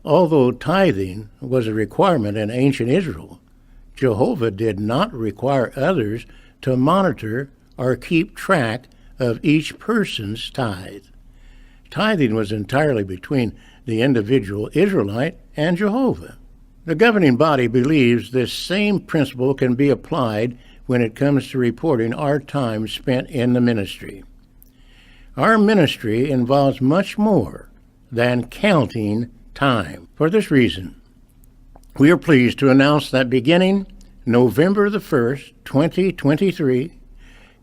Although tithing was a requirement in ancient Israel, Jehovah did not require others to monitor or keep track of each person's tithe. Tithing was entirely between the individual Israelite and Jehovah. The governing body believes this same principle can be applied when it comes to reporting our time spent in the ministry. Our ministry involves much more than counting time. For this reason, we are pleased to announce that beginning November the 1st, 2023,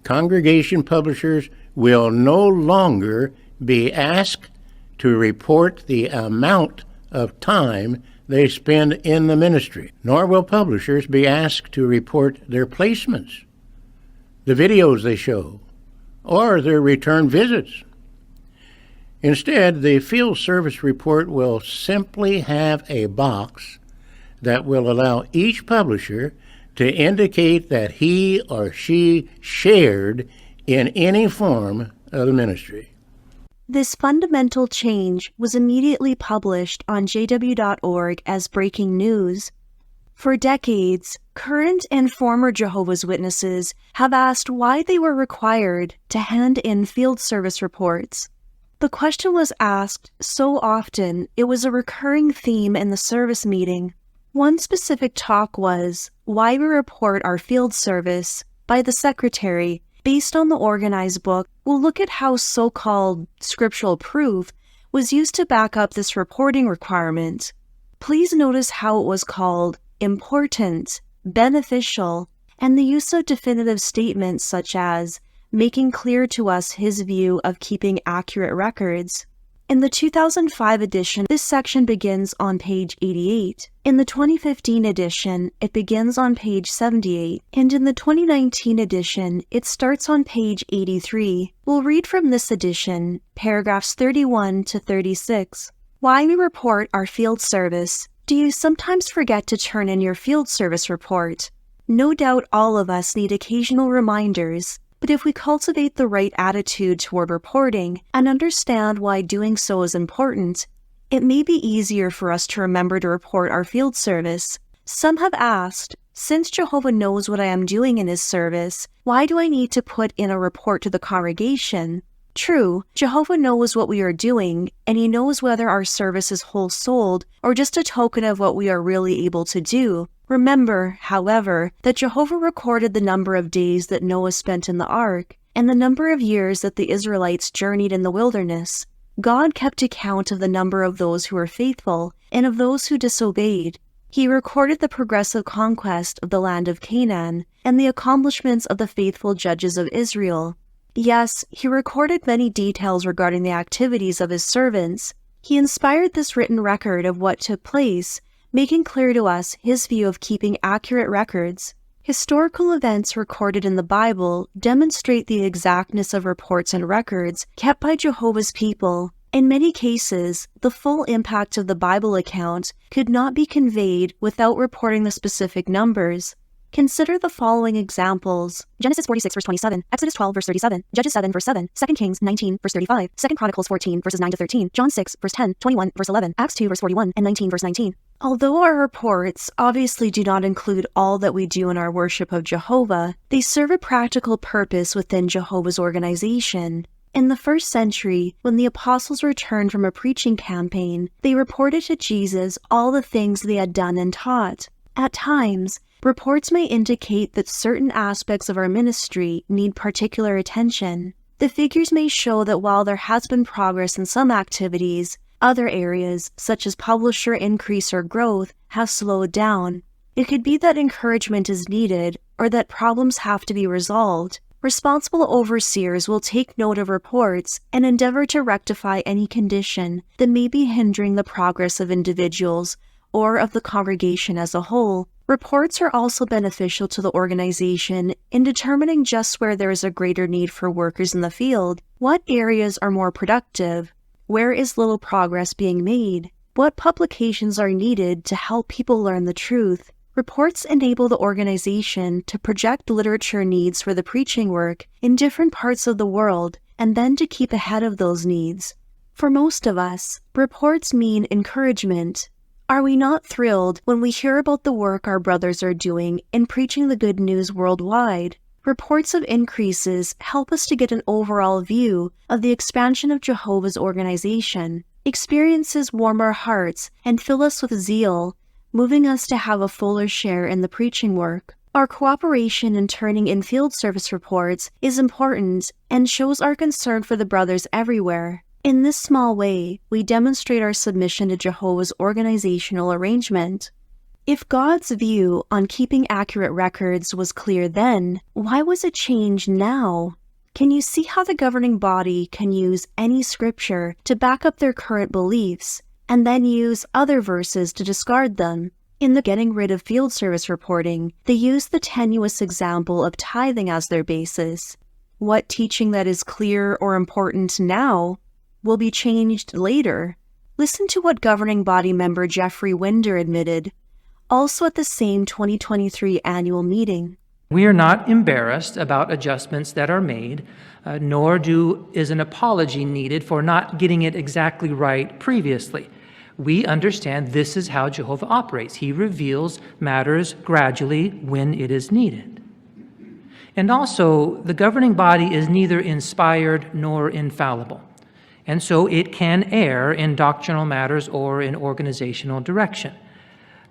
congregation publishers will no longer be asked to report the amount of time they spend in the ministry, nor will publishers be asked to report their placements, the videos they show, or their return visits. Instead, the field service report will simply have a box that will allow each publisher to indicate that he or she shared in any form of the ministry. This fundamental change was immediately published on jw.org as breaking news. For decades, current and former Jehovah's Witnesses have asked why they were required to hand in field service reports. The question was asked so often it was a recurring theme in the service meeting. One specific talk was Why We Report Our Field Service by the secretary. Based on the organized book, we'll look at how so-called scriptural proof was used to back up this reporting requirement. Please notice how it was called important, beneficial, and the use of definitive statements such as making clear to us his view of keeping accurate records. In the 2005 edition, this section begins on page 88. In the 2015 edition, it begins on page 78. And in the 2019 edition, it starts on page 83. We'll read from this edition, paragraphs 31 to 36. Why we report our field service. Do you sometimes forget to turn in your field service report? No doubt all of us need occasional reminders. But if we cultivate the right attitude toward reporting and understand why doing so is important, it may be easier for us to remember to report our field service. Some have asked, since Jehovah knows what I am doing in his service, why do I need to put in a report to the congregation? True, Jehovah knows what we are doing, and he knows whether our service is whole-souled or just a token of what we are really able to do. Remember, however, that Jehovah recorded the number of days that Noah spent in the ark, and the number of years that the Israelites journeyed in the wilderness. God kept account of the number of those who were faithful and of those who disobeyed. He recorded the progressive conquest of the land of Canaan and the accomplishments of the faithful judges of Israel. Yes, he recorded many details regarding the activities of his servants. He inspired this written record of what took place, making clear to us his view of keeping accurate records. Historical events recorded in the Bible demonstrate the exactness of reports and records kept by Jehovah's people. In many cases, the full impact of the Bible account could not be conveyed without reporting the specific numbers. Consider the following examples. Genesis 46 verse 27, Exodus 12 verse 37, Judges 7 verse 7, 2 Kings 19 verse 35, 2 Chronicles 14 verses 9 to 13, John 6 verse 10, 21 verse 11, Acts 2 verse 41, and 19 verse 19. Although our reports obviously do not include all that we do in our worship of Jehovah, they serve a practical purpose within Jehovah's organization. In the first century, when the apostles returned from a preaching campaign, they reported to Jesus all the things they had done and taught. At times, reports may indicate that certain aspects of our ministry need particular attention. The figures may show that while there has been progress in some activities, other areas, such as publisher increase or growth, have slowed down. It could be that encouragement is needed or that problems have to be resolved. Responsible overseers will take note of reports and endeavor to rectify any condition that may be hindering the progress of individuals or of the congregation as a whole. Reports are also beneficial to the organization in determining just where there is a greater need for workers in the field. What areas are more productive? Where is little progress being made? What publications are needed to help people learn the truth? Reports enable the organization to project literature needs for the preaching work in different parts of the world and then to keep ahead of those needs. For most of us, reports mean encouragement. Are we not thrilled when we hear about the work our brothers are doing in preaching the good news worldwide? Reports of increases help us to get an overall view of the expansion of Jehovah's organization. Experiences warm our hearts and fill us with zeal, moving us to have a fuller share in the preaching work. Our cooperation in turning in field service reports is important and shows our concern for the brothers everywhere. In this small way, we demonstrate our submission to Jehovah's organizational arrangement. If God's view on keeping accurate records was clear then, why was it changed now? Can you see how the governing body can use any scripture to back up their current beliefs, and then use other verses to discard them? In the getting rid of field service reporting, they use the tenuous example of tithing as their basis. What teaching that is clear or important now will be changed later? Listen to what governing body member Jeffrey Winder admitted, also at the same 2023 annual meeting. We are not embarrassed about adjustments that are made, nor is an apology needed for not getting it exactly right previously. We understand this is how Jehovah operates. He reveals matters gradually when it is needed. And also, the governing body is neither inspired nor infallible, and so it can err in doctrinal matters or in organizational direction.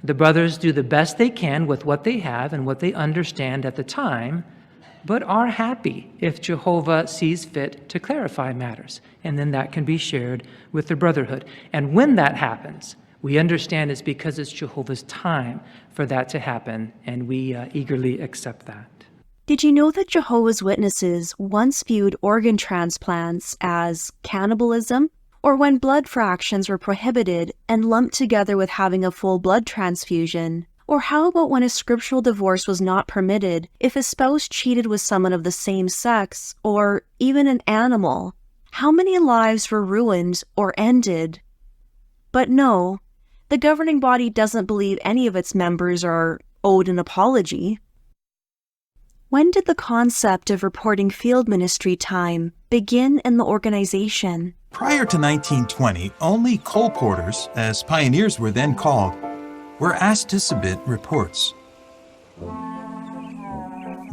The brothers do the best they can with what they have and what they understand at the time, but are happy if Jehovah sees fit to clarify matters, and then that can be shared with the brotherhood. And when that happens, we understand it's because it's Jehovah's time for that to happen, and we eagerly accept that. Did you know that Jehovah's Witnesses once viewed organ transplants as cannibalism? Or when blood fractions were prohibited and lumped together with having a full blood transfusion? Or how about when a scriptural divorce was not permitted if a spouse cheated with someone of the same sex, or even an animal? How many lives were ruined or ended? But no, the governing body doesn't believe any of its members are owed an apology. When did the concept of reporting field ministry time begin in the organization? Prior to 1920, only colporteurs, as pioneers were then called, were asked to submit reports.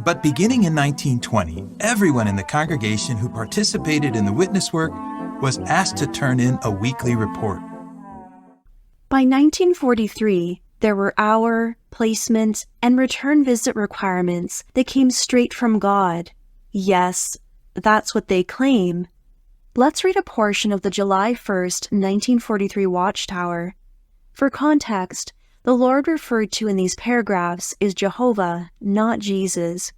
But beginning in 1920, everyone in the congregation who participated in the witness work was asked to turn in a weekly report. By 1943, there were hour, placement, and return visit requirements that came straight from God. Yes, that's what they claim. Let's read a portion of the July 1st, 1943 Watchtower. For context, the Lord referred to in these paragraphs is Jehovah, not Jesus.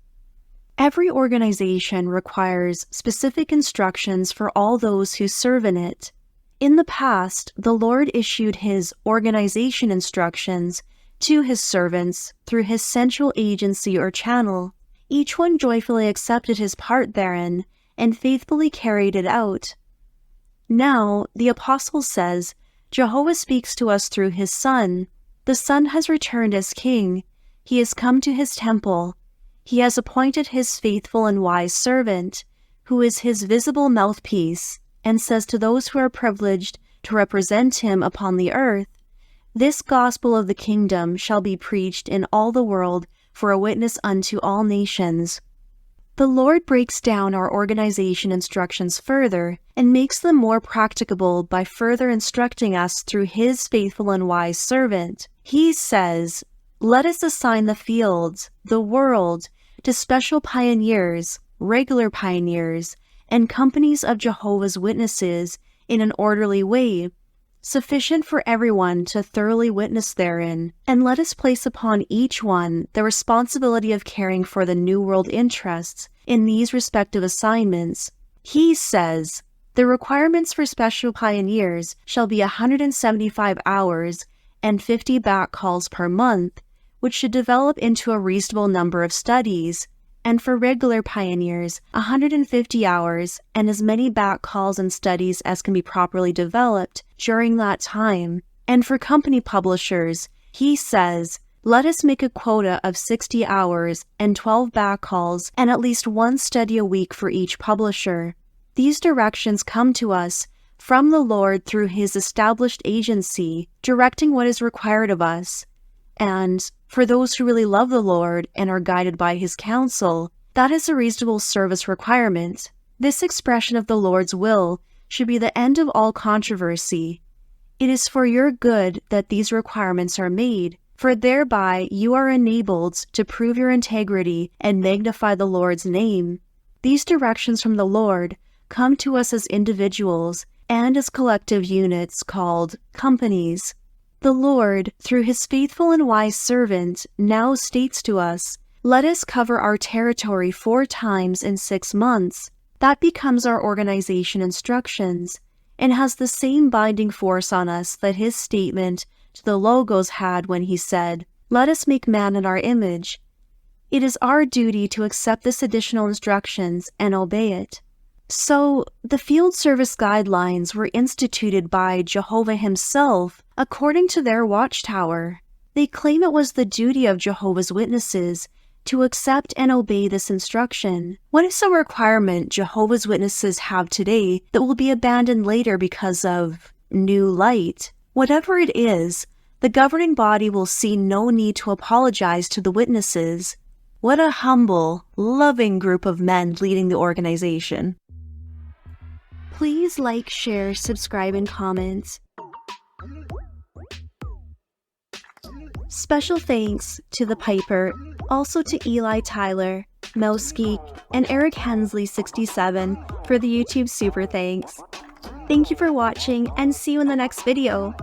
Every organization requires specific instructions for all those who serve in it. In the past, the Lord issued His organization instructions to His servants through His central agency or channel. Each one joyfully accepted his part therein and faithfully carried it out. Now, the apostle says, Jehovah speaks to us through His Son. The Son has returned as King. He has come to His temple. He has appointed His faithful and wise servant, who is His visible mouthpiece, and says to those who are privileged to represent Him upon the earth, this gospel of the kingdom shall be preached in all the world for a witness unto all nations. The Lord breaks down our organization instructions further and makes them more practicable by further instructing us through His faithful and wise servant. He says, let us assign the fields, the world, to special pioneers, regular pioneers, and companies of Jehovah's Witnesses in an orderly way, sufficient for everyone to thoroughly witness therein, and let us place upon each one the responsibility of caring for the New World interests in these respective assignments. He says, the requirements for special pioneers shall be 175 hours and 50 back calls per month, which should develop into a reasonable number of studies, and for regular pioneers, 150 hours and as many back calls and studies as can be properly developed during that time. And for company publishers, he says, let us make a quota of 60 hours and 12 back calls and at least one study a week for each publisher. These directions come to us from the Lord through his established agency, directing what is required of us. And for those who really love the Lord and are guided by his counsel, that is a reasonable service requirement. This expression of the Lord's will should be the end of all controversy. It is for your good that these requirements are made, for thereby you are enabled to prove your integrity and magnify the Lord's name. These directions from the Lord come to us as individuals and as collective units called companies. The Lord, through his faithful and wise servant, now states to us, "Let us cover our territory 4 times in 6 months." That becomes our organization instructions, and has the same binding force on us that his statement to the Logos had when he said, "Let us make man in our image." It is our duty to accept this additional instructions and obey it. So, the field service guidelines were instituted by Jehovah himself according to their watchtower. They claim it was the duty of Jehovah's Witnesses to accept and obey this instruction. What is a requirement Jehovah's Witnesses have today that will be abandoned later because of new light? Whatever it is, the governing body will see no need to apologize to the witnesses. What a humble, loving group of men leading the organization. Please like, share, subscribe, and comment. Special thanks to The Piper, also to Eli Tyler, Mousegeek, and Eric Hensley 67 for the YouTube super thanks. Thank you for watching, and see you in the next video.